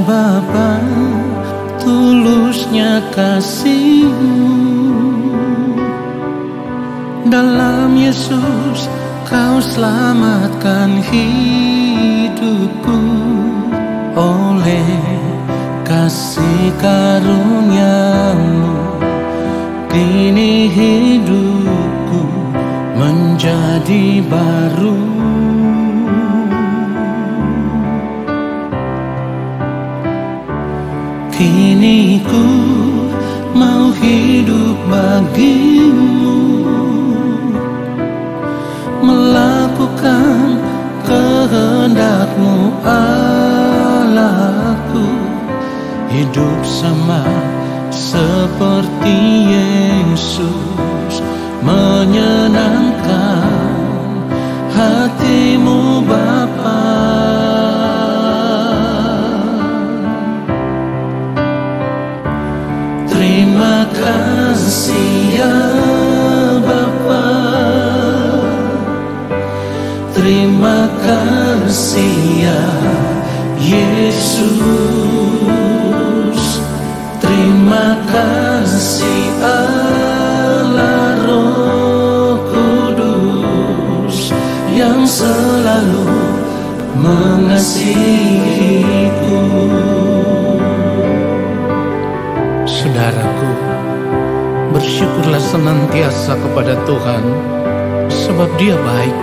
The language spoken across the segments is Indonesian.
Bapa, tulusnya kasih-Mu. Dalam Yesus Kau selamatkan hidupku. Oleh kasih karunia-Mu, kini hidupku menjadi baru. Kini ku mau hidup bagi-Mu, melakukan kehendak-Mu Allahku, hidup sama seperti Yesus, menyenangkan hati-Mu Bapa. Terima kasih ya Bapa, terima kasih ya Yesus, terima kasih Allah Roh Kudus yang selalu mengasihiku. Saudaraku, bersyukurlah senantiasa kepada Tuhan, sebab Dia baik.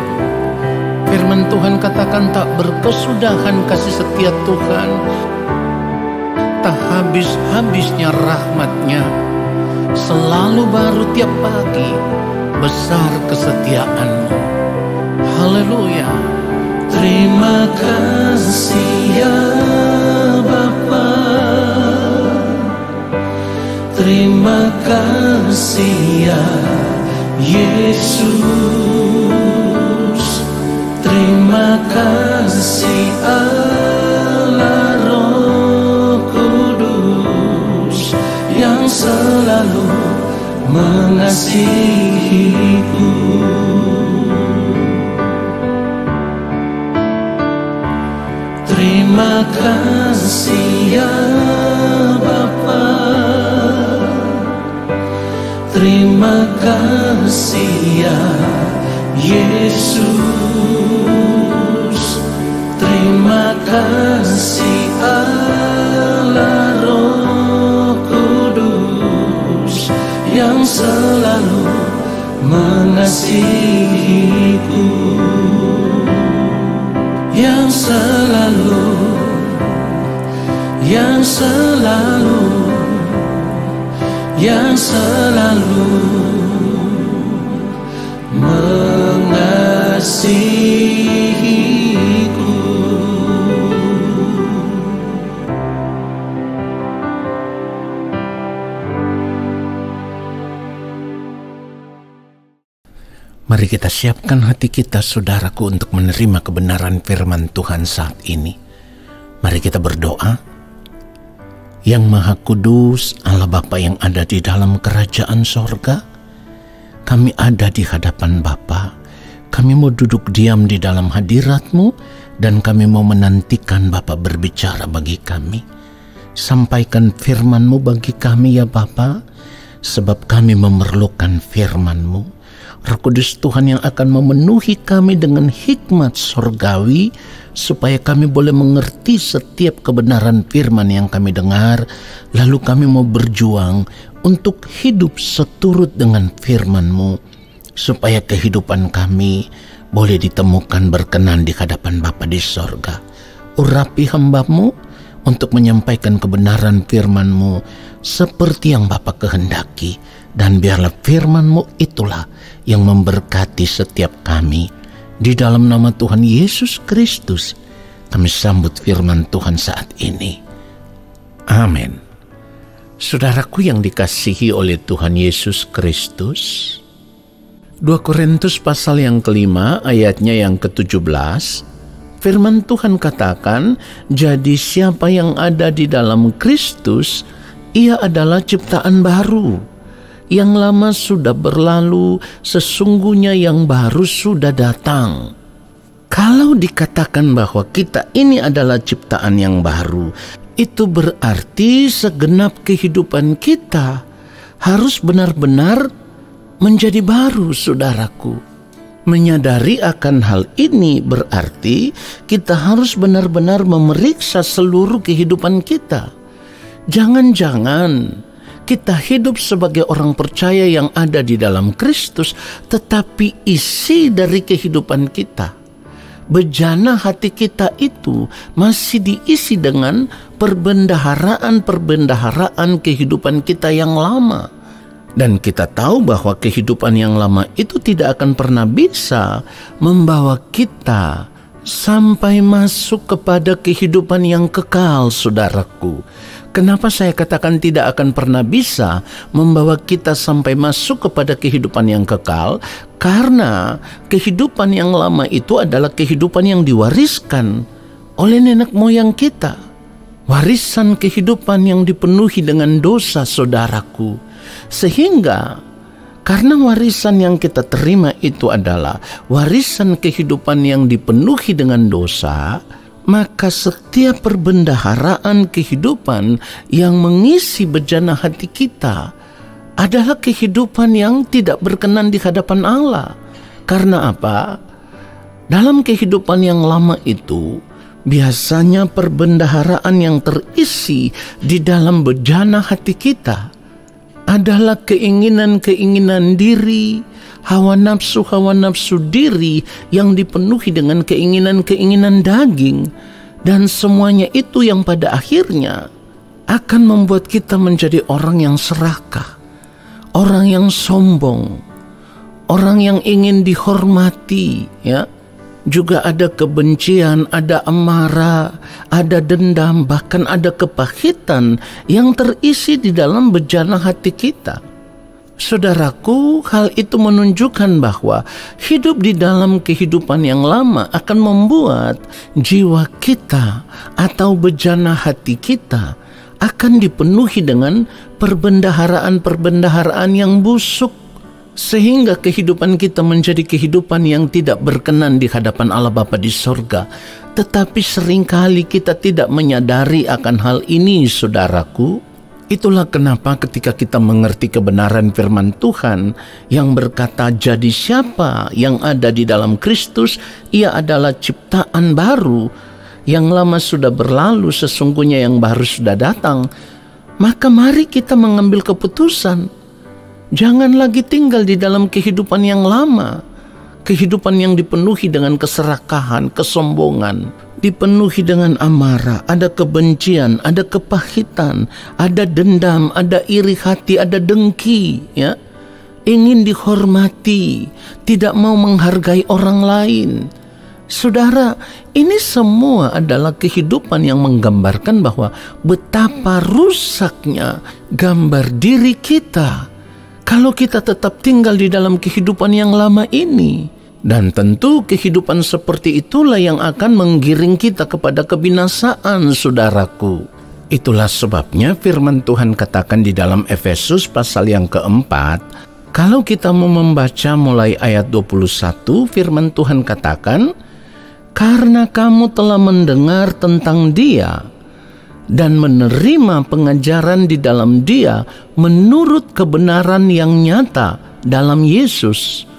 Firman Tuhan katakan tak berkesudahan kasih setia Tuhan, tak habis-habisnya rahmat-Nya, selalu baru tiap pagi, besar kesetiaan-Mu. Haleluya. Terima kasih ya Bapa, terima kasih ya Yesus, terima kasih Allah Roh Kudus yang selalu mengasihiku. Terima kasih ya Bapa, terima kasih ya Yesus, terima kasih Allah Roh Kudus yang selalu mengasihiku, yang selalu mengasihiku. Mari kita siapkan hati kita, saudaraku, untuk menerima kebenaran firman Tuhan saat ini. Mari kita berdoa. Yang Maha Kudus, Allah Bapa yang ada di dalam kerajaan sorga, kami ada di hadapan Bapa. Kami mau duduk diam di dalam hadirat-Mu, dan kami mau menantikan Bapa berbicara bagi kami. Sampaikan firman-Mu bagi kami ya Bapa, sebab kami memerlukan firman-Mu. Roh Kudus Tuhan yang akan memenuhi kami dengan hikmat sorgawi, supaya kami boleh mengerti setiap kebenaran firman yang kami dengar, lalu kami mau berjuang untuk hidup seturut dengan firman-Mu, supaya kehidupan kami boleh ditemukan berkenan di hadapan Bapa di sorga. Urapi hamba-Mu untuk menyampaikan kebenaran firman-Mu seperti yang Bapa kehendaki, dan biarlah firman-Mu itulah yang memberkati setiap kami. Di dalam nama Tuhan Yesus Kristus, kami sambut firman Tuhan saat ini. Amin. Saudaraku yang dikasihi oleh Tuhan Yesus Kristus, 2 Korintus pasal yang kelima ayatnya yang ke-17, firman Tuhan katakan, jadi siapa yang ada di dalam Kristus, ia adalah ciptaan baru. Yang lama sudah berlalu, sesungguhnya yang baru sudah datang. Kalau dikatakan bahwa kita ini adalah ciptaan yang baru, Itu berarti segenap kehidupan kita harus benar-benar menjadi baru, saudaraku. Menyadari akan hal ini berarti kita harus benar-benar memeriksa seluruh kehidupan kita. Jangan-jangan kita hidup sebagai orang percaya yang ada di dalam Kristus, tetapi isi dari kehidupan kita, bejana hati kita itu masih diisi dengan perbendaharaan kehidupan kita yang lama. Dan kita tahu bahwa kehidupan yang lama itu tidak akan pernah bisa membawa kita sampai masuk kepada kehidupan yang kekal, saudaraku. Kenapa saya katakan tidak akan pernah bisa membawa kita sampai masuk kepada kehidupan yang kekal? Karena kehidupan yang lama itu adalah kehidupan yang diwariskan oleh nenek moyang kita. Warisan kehidupan yang dipenuhi dengan dosa, saudaraku. Sehingga karena warisan yang kita terima itu adalah warisan kehidupan yang dipenuhi dengan dosa, maka setiap perbendaharaan kehidupan yang mengisi bejana hati kita adalah kehidupan yang tidak berkenan di hadapan Allah. Karena apa? Dalam kehidupan yang lama itu, biasanya perbendaharaan yang terisi di dalam bejana hati kita adalah keinginan-keinginan diri, hawa nafsu diri yang dipenuhi dengan keinginan-keinginan daging. Dan semuanya itu yang pada akhirnya akan membuat kita menjadi orang yang serakah, orang yang sombong, orang yang ingin dihormati, ya. Juga ada kebencian, ada amarah, ada dendam, bahkan ada kepahitan yang terisi di dalam bejana hati kita. Saudaraku, hal itu menunjukkan bahwa hidup di dalam kehidupan yang lama akan membuat jiwa kita atau bejana hati kita akan dipenuhi dengan perbendaharaan yang busuk. Sehingga kehidupan kita menjadi kehidupan yang tidak berkenan di hadapan Allah Bapa di sorga. Tetapi seringkali kita tidak menyadari akan hal ini, saudaraku. Itulah kenapa ketika kita mengerti kebenaran firman Tuhan yang berkata, jadi siapa yang ada di dalam Kristus, ia adalah ciptaan baru. Yang lama sudah berlalu, sesungguhnya yang baru sudah datang. Maka mari kita mengambil keputusan. Jangan lagi tinggal di dalam kehidupan yang lama. Kehidupan yang dipenuhi dengan keserakahan, kesombongan, dipenuhi dengan amarah, ada kebencian, ada kepahitan, ada dendam, ada iri hati, ada dengki, ya. Ingin dihormati, tidak mau menghargai orang lain. Saudara, ini semua adalah kehidupan yang menggambarkan bahwa betapa rusaknya gambar diri kita kalau kita tetap tinggal di dalam kehidupan yang lama ini. Dan tentu kehidupan seperti itulah yang akan menggiring kita kepada kebinasaan, saudaraku. Itulah sebabnya firman Tuhan katakan di dalam Efesus pasal yang keempat. Kalau kita mau membaca mulai ayat 21, firman Tuhan katakan, karena kamu telah mendengar tentang Dia dan menerima pengajaran di dalam Dia menurut kebenaran yang nyata dalam Yesus.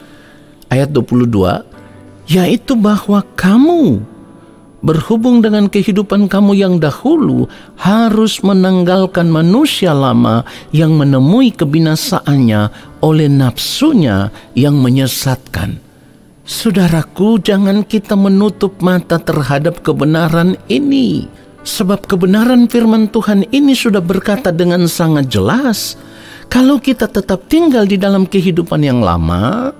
Ayat 22, yaitu bahwa kamu berhubung dengan kehidupan kamu yang dahulu harus menanggalkan manusia lama yang menemui kebinasaannya oleh nafsunya yang menyesatkan. Saudaraku, jangan kita menutup mata terhadap kebenaran ini. Sebab kebenaran firman Tuhan ini sudah berkata dengan sangat jelas, kalau kita tetap tinggal di dalam kehidupan yang lama,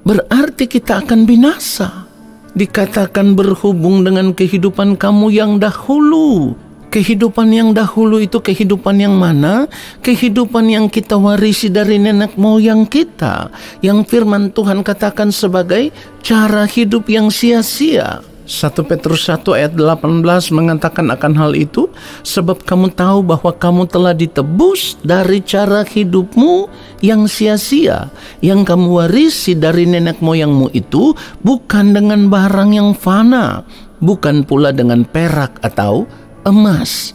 berarti kita akan binasa. Dikatakan berhubung dengan kehidupan kamu yang dahulu. Kehidupan yang dahulu itu kehidupan yang mana? Kehidupan yang kita warisi dari nenek moyang kita, yang firman Tuhan katakan sebagai cara hidup yang sia-sia. 1 Petrus 1 ayat 18 mengatakan akan hal itu, sebab kamu tahu bahwa kamu telah ditebus dari cara hidupmu yang sia-sia, yang kamu warisi dari nenek moyangmu itu, bukan dengan barang yang fana, bukan pula dengan perak atau emas,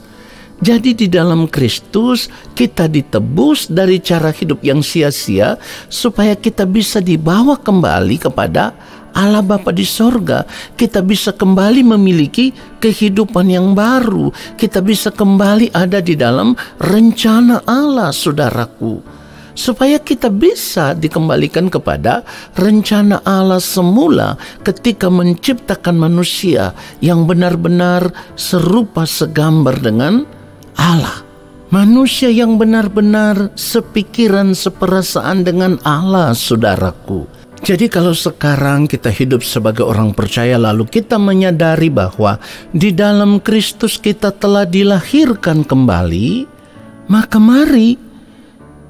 Jadi di dalam Kristus kita ditebus dari cara hidup yang sia-sia supaya kita bisa dibawa kembali kepada Allah Bapa di sorga. Kita bisa kembali memiliki kehidupan yang baru. Kita bisa kembali ada di dalam rencana Allah, saudaraku. Supaya kita bisa dikembalikan kepada rencana Allah semula ketika menciptakan manusia yang benar-benar serupa segambar dengan Allah. Manusia yang benar-benar sepikiran, seperasaan dengan Allah, saudaraku. Jadi kalau sekarang kita hidup sebagai orang percaya lalu kita menyadari bahwa di dalam Kristus kita telah dilahirkan kembali, maka mari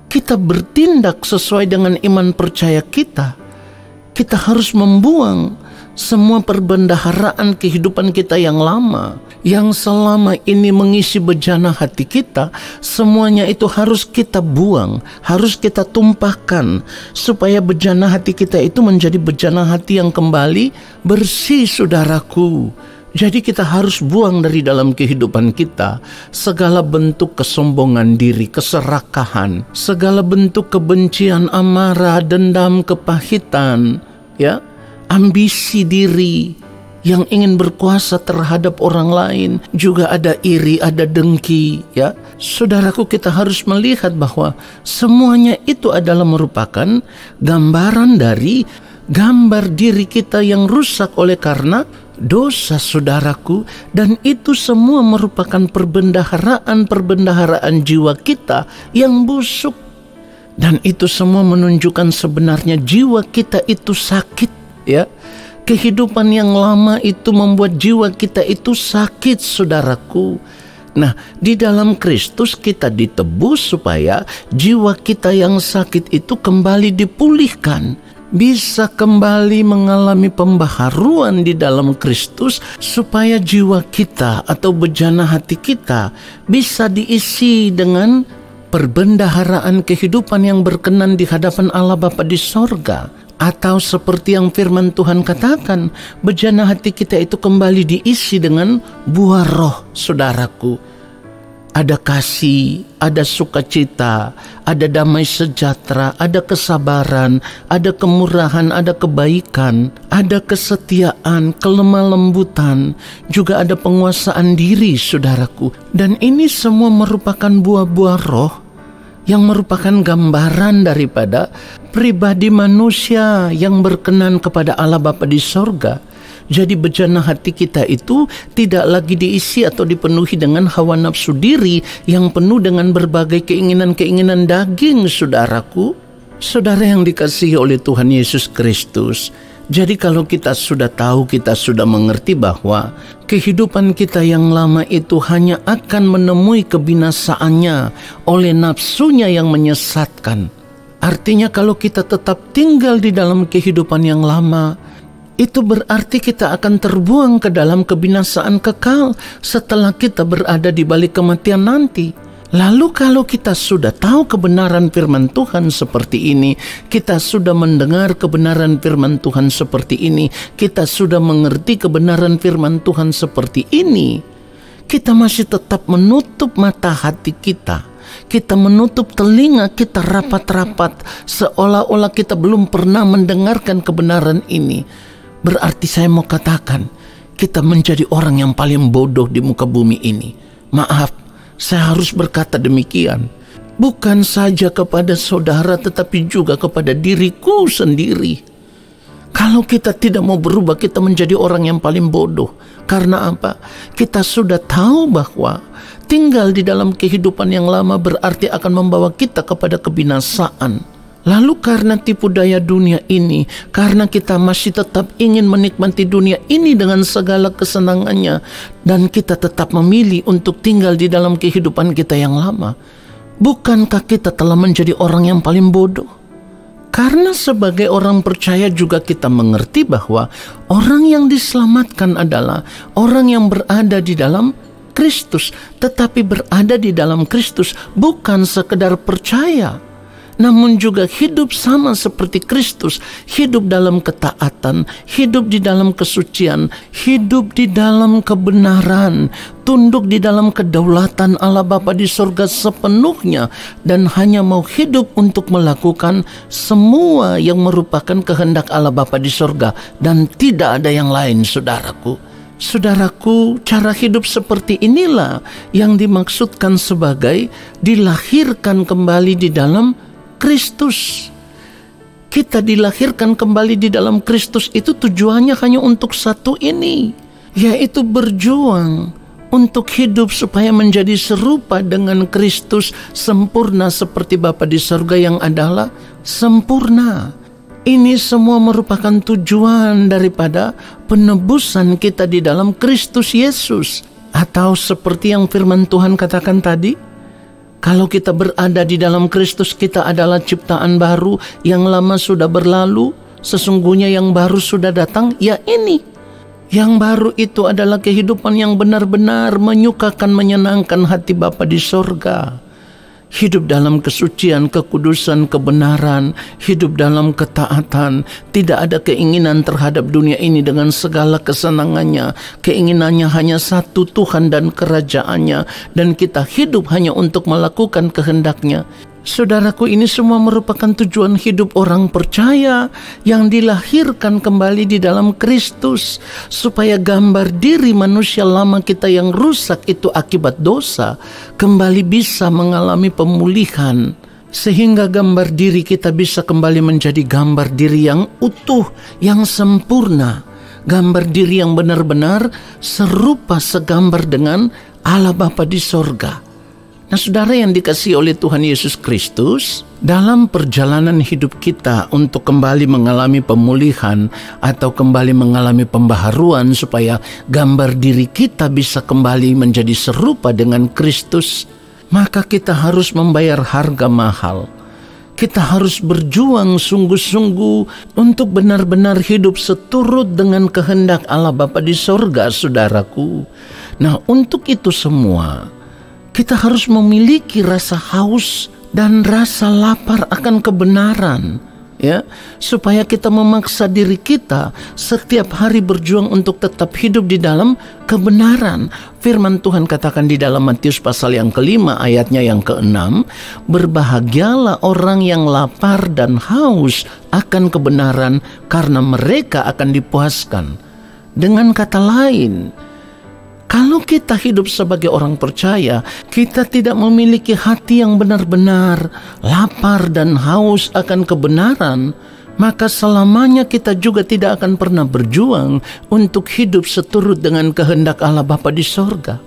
kita bertindak sesuai dengan iman percaya kita. Kita harus membuang semua perbendaharaan kehidupan kita yang lama, yang selama ini mengisi bejana hati kita. Semuanya itu harus kita buang, harus kita tumpahkan, supaya bejana hati kita itu menjadi bejana hati yang kembali bersih, saudaraku. Jadi kita harus buang dari dalam kehidupan kita segala bentuk kesombongan diri, keserakahan, segala bentuk kebencian, amarah, dendam, kepahitan, ya, ambisi diri yang ingin berkuasa terhadap orang lain, juga ada iri, ada dengki, ya. Saudaraku, kita harus melihat bahwa semuanya itu adalah merupakan gambaran dari gambar diri kita yang rusak oleh karena dosa, saudaraku. Dan itu semua merupakan perbendaharaan jiwa kita yang busuk. Dan itu semua menunjukkan sebenarnya jiwa kita itu sakit, ya. Kehidupan yang lama itu membuat jiwa kita itu sakit, saudaraku. Nah, di dalam Kristus kita ditebus supaya jiwa kita yang sakit itu kembali dipulihkan, bisa kembali mengalami pembaharuan di dalam Kristus, supaya jiwa kita atau bejana hati kita bisa diisi dengan perbendaharaan kehidupan yang berkenan di hadapan Allah Bapa di sorga. Atau seperti yang firman Tuhan katakan, bejana hati kita itu kembali diisi dengan buah roh, saudaraku. Ada kasih, ada sukacita, ada damai sejahtera, ada kesabaran, ada kemurahan, ada kebaikan, ada kesetiaan, kelemah lembutan, juga ada penguasaan diri, saudaraku. Dan ini semua merupakan buah-buah roh yang merupakan gambaran daripada pribadi manusia yang berkenan kepada Allah Bapa di sorga. Jadi bejana hati kita itu tidak lagi diisi atau dipenuhi dengan hawa nafsu diri yang penuh dengan berbagai keinginan-keinginan daging, saudaraku. Saudara yang dikasihi oleh Tuhan Yesus Kristus, jadi kalau kita sudah tahu, kita sudah mengerti bahwa kehidupan kita yang lama itu hanya akan menemui kebinasaannya oleh nafsunya yang menyesatkan. Artinya kalau kita tetap tinggal di dalam kehidupan yang lama, itu berarti kita akan terbuang ke dalam kebinasaan kekal setelah kita berada di balik kematian nanti. Lalu kalau kita sudah tahu kebenaran firman Tuhan seperti ini, kita sudah mendengar kebenaran firman Tuhan seperti ini, kita sudah mengerti kebenaran firman Tuhan seperti ini, kita masih tetap menutup mata hati kita. Kita menutup telinga kita rapat-rapat, seolah-olah kita belum pernah mendengarkan kebenaran ini. Berarti saya mau katakan, kita menjadi orang yang paling bodoh di muka bumi ini. Maaf, saya harus berkata demikian. Bukan saja kepada saudara, tetapi juga kepada diriku sendiri. Kalau kita tidak mau berubah, kita menjadi orang yang paling bodoh. Karena apa? Kita sudah tahu bahwa tinggal di dalam kehidupan yang lama berarti akan membawa kita kepada kebinasaan. Lalu karena tipu daya dunia ini, karena kita masih tetap ingin menikmati dunia ini dengan segala kesenangannya, dan kita tetap memilih untuk tinggal di dalam kehidupan kita yang lama, bukankah kita telah menjadi orang yang paling bodoh? Karena sebagai orang percaya juga kita mengerti bahwa orang yang diselamatkan adalah orang yang berada di dalam Kristus, tetapi berada di dalam Kristus bukan sekedar percaya, namun juga hidup sama seperti Kristus, hidup dalam ketaatan, hidup di dalam kesucian, hidup di dalam kebenaran, tunduk di dalam kedaulatan Allah Bapa di sorga sepenuhnya, dan hanya mau hidup untuk melakukan semua yang merupakan kehendak Allah Bapa di sorga, dan tidak ada yang lain, saudaraku. Saudaraku, cara hidup seperti inilah yang dimaksudkan sebagai dilahirkan kembali di dalam Kristus. Kita dilahirkan kembali di dalam Kristus itu tujuannya hanya untuk satu ini, yaitu berjuang untuk hidup supaya menjadi serupa dengan Kristus, sempurna seperti Bapa di sorga yang adalah sempurna. Ini semua merupakan tujuan daripada penebusan kita di dalam Kristus Yesus. Atau seperti yang firman Tuhan katakan tadi, kalau kita berada di dalam Kristus, kita adalah ciptaan baru, yang lama sudah berlalu, sesungguhnya yang baru sudah datang, ya ini. Yang baru itu adalah kehidupan yang benar-benar menyukakan, menyenangkan hati Bapa di sorga. Hidup dalam kesucian, kekudusan, kebenaran, hidup dalam ketaatan, tidak ada keinginan terhadap dunia ini dengan segala kesenangannya. Keinginannya hanya satu, Tuhan dan kerajaannya, dan kita hidup hanya untuk melakukan kehendaknya. Saudaraku, ini semua merupakan tujuan hidup orang percaya yang dilahirkan kembali di dalam Kristus, supaya gambar diri manusia lama kita yang rusak itu akibat dosa kembali bisa mengalami pemulihan, sehingga gambar diri kita bisa kembali menjadi gambar diri yang utuh, yang sempurna, gambar diri yang benar-benar serupa segambar dengan Allah Bapa di sorga. Nah, saudara yang dikasihi oleh Tuhan Yesus Kristus, dalam perjalanan hidup kita untuk kembali mengalami pemulihan atau kembali mengalami pembaharuan supaya gambar diri kita bisa kembali menjadi serupa dengan Kristus, maka kita harus membayar harga mahal. Kita harus berjuang sungguh-sungguh untuk benar-benar hidup seturut dengan kehendak Allah Bapa di sorga, saudaraku. Nah, untuk itu semua, kita harus memiliki rasa haus dan rasa lapar akan kebenaran, ya, supaya kita memaksa diri kita setiap hari berjuang untuk tetap hidup di dalam kebenaran. Firman Tuhan katakan di dalam Matius pasal yang ke-5 ayatnya yang ke-6, berbahagialah orang yang lapar dan haus akan kebenaran, karena mereka akan dipuaskan. Dengan kata lain, kalau kita hidup sebagai orang percaya, kita tidak memiliki hati yang benar-benar lapar dan haus akan kebenaran, maka selamanya kita juga tidak akan pernah berjuang untuk hidup seturut dengan kehendak Allah Bapa di sorga.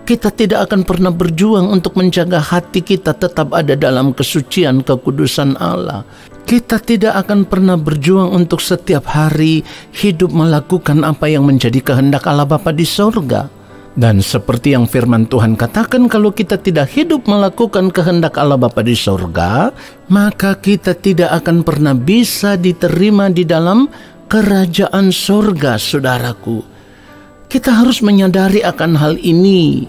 Kita tidak akan pernah berjuang untuk menjaga hati kita tetap ada dalam kesucian, kekudusan Allah. Kita tidak akan pernah berjuang untuk setiap hari hidup melakukan apa yang menjadi kehendak Allah Bapa di sorga. Dan seperti yang firman Tuhan katakan, kalau kita tidak hidup melakukan kehendak Allah Bapa di sorga, maka kita tidak akan pernah bisa diterima di dalam kerajaan sorga, saudaraku. Kita harus menyadari akan hal ini.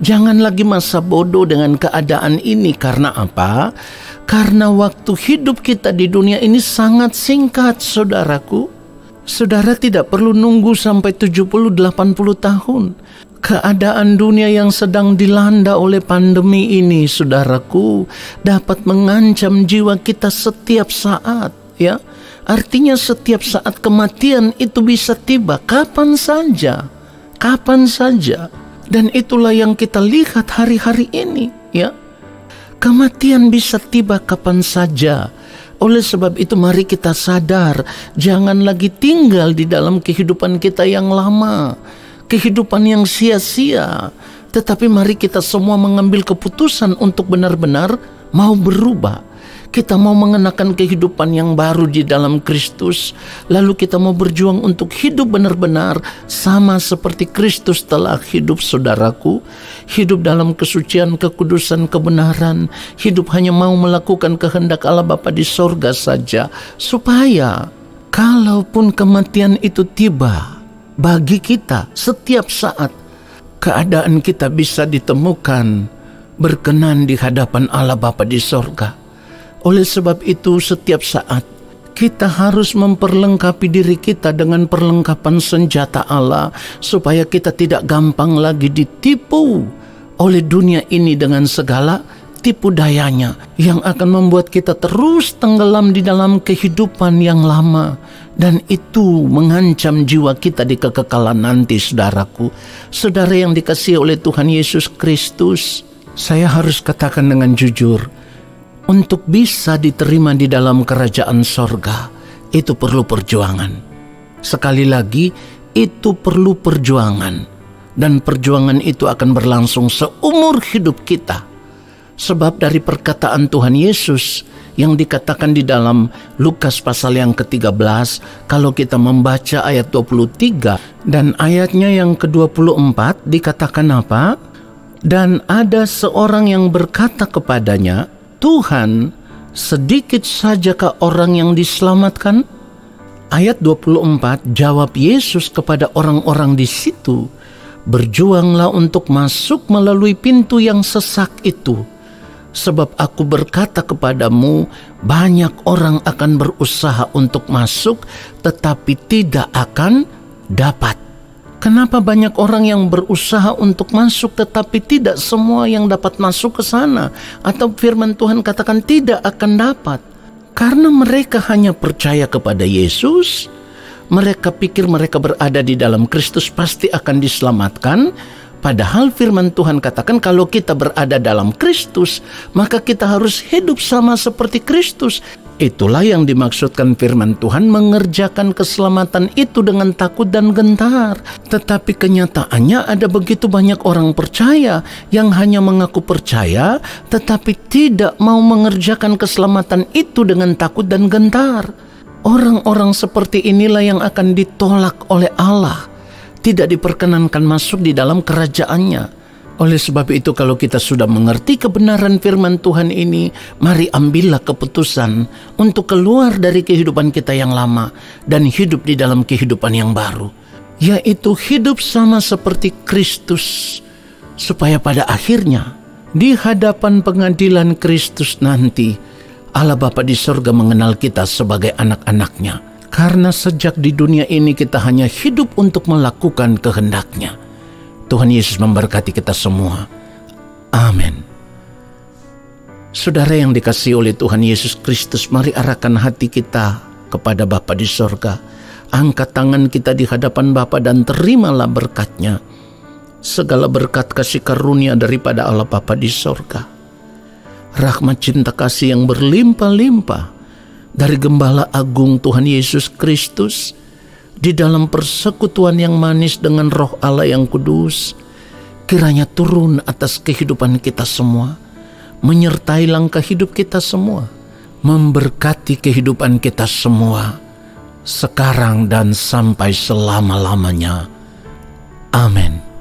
Jangan lagi masa bodoh dengan keadaan ini. Karena apa? Karena waktu hidup kita di dunia ini sangat singkat, saudaraku. Saudara tidak perlu nunggu sampai 70-80 tahun. Keadaan dunia yang sedang dilanda oleh pandemi ini, saudaraku, dapat mengancam jiwa kita setiap saat, ya. Artinya setiap saat kematian itu bisa tiba kapan saja. Kapan saja. Dan itulah yang kita lihat hari-hari ini, ya. Kematian bisa tiba kapan saja. Oleh sebab itu mari kita sadar, jangan lagi tinggal di dalam kehidupan kita yang lama, kehidupan yang sia-sia. Tetapi mari kita semua mengambil keputusan untuk benar-benar mau berubah. Kita mau mengenakan kehidupan yang baru di dalam Kristus. Lalu kita mau berjuang untuk hidup benar-benar sama seperti Kristus telah hidup, saudaraku. Hidup dalam kesucian, kekudusan, kebenaran. Hidup hanya mau melakukan kehendak Allah Bapa di sorga saja. Supaya kalaupun kematian itu tiba bagi kita setiap saat, keadaan kita bisa ditemukan berkenan di hadapan Allah Bapa di sorga. Oleh sebab itu, setiap saat kita harus memperlengkapi diri kita dengan perlengkapan senjata Allah, supaya kita tidak gampang lagi ditipu oleh dunia ini dengan segala tipu dayanya yang akan membuat kita terus tenggelam di dalam kehidupan yang lama, dan itu mengancam jiwa kita di kekekalan nanti. Saudaraku, saudara yang dikasihi oleh Tuhan Yesus Kristus, saya harus katakan dengan jujur, untuk bisa diterima di dalam kerajaan sorga, itu perlu perjuangan. Sekali lagi, itu perlu perjuangan. Dan perjuangan itu akan berlangsung seumur hidup kita. Sebab dari perkataan Tuhan Yesus yang dikatakan di dalam Lukas pasal yang ke-13, kalau kita membaca ayat 23 dan ayatnya yang ke-24, dikatakan apa? Dan ada seorang yang berkata kepadanya, Tuhan, sedikit sajakah orang yang diselamatkan? Ayat 24, jawab Yesus kepada orang-orang di situ, berjuanglah untuk masuk melalui pintu yang sesak itu. Sebab aku berkata kepadamu, banyak orang akan berusaha untuk masuk, tetapi tidak akan dapat. Kenapa banyak orang yang berusaha untuk masuk, tetapi tidak semua yang dapat masuk ke sana? Atau firman Tuhan katakan tidak akan dapat. Karena mereka hanya percaya kepada Yesus, mereka pikir mereka berada di dalam Kristus pasti akan diselamatkan. Padahal firman Tuhan katakan kalau kita berada dalam Kristus, maka kita harus hidup sama seperti Kristus. Itulah yang dimaksudkan firman Tuhan, mengerjakan keselamatan itu dengan takut dan gentar. Tetapi kenyataannya ada begitu banyak orang percaya yang hanya mengaku percaya, tetapi tidak mau mengerjakan keselamatan itu dengan takut dan gentar. Orang-orang seperti inilah yang akan ditolak oleh Allah, tidak diperkenankan masuk di dalam kerajaannya. Oleh sebab itu, kalau kita sudah mengerti kebenaran firman Tuhan ini, mari ambillah keputusan untuk keluar dari kehidupan kita yang lama dan hidup di dalam kehidupan yang baru, yaitu hidup sama seperti Kristus, supaya pada akhirnya di hadapan pengadilan Kristus nanti, Allah Bapa di surga mengenal kita sebagai anak-anaknya. Karena sejak di dunia ini kita hanya hidup untuk melakukan kehendak-Nya. Tuhan Yesus memberkati kita semua. Amin. Saudara yang dikasihi oleh Tuhan Yesus Kristus, mari arahkan hati kita kepada Bapa di sorga. Angkat tangan kita di hadapan Bapa dan terimalah berkat-Nya. Segala berkat kasih karunia daripada Allah Bapa di sorga, rahmat cinta kasih yang berlimpah-limpah dari Gembala Agung Tuhan Yesus Kristus, di dalam persekutuan yang manis dengan Roh Allah yang kudus, kiranya turun atas kehidupan kita semua, menyertai langkah hidup kita semua, memberkati kehidupan kita semua, sekarang dan sampai selama-lamanya. Amin.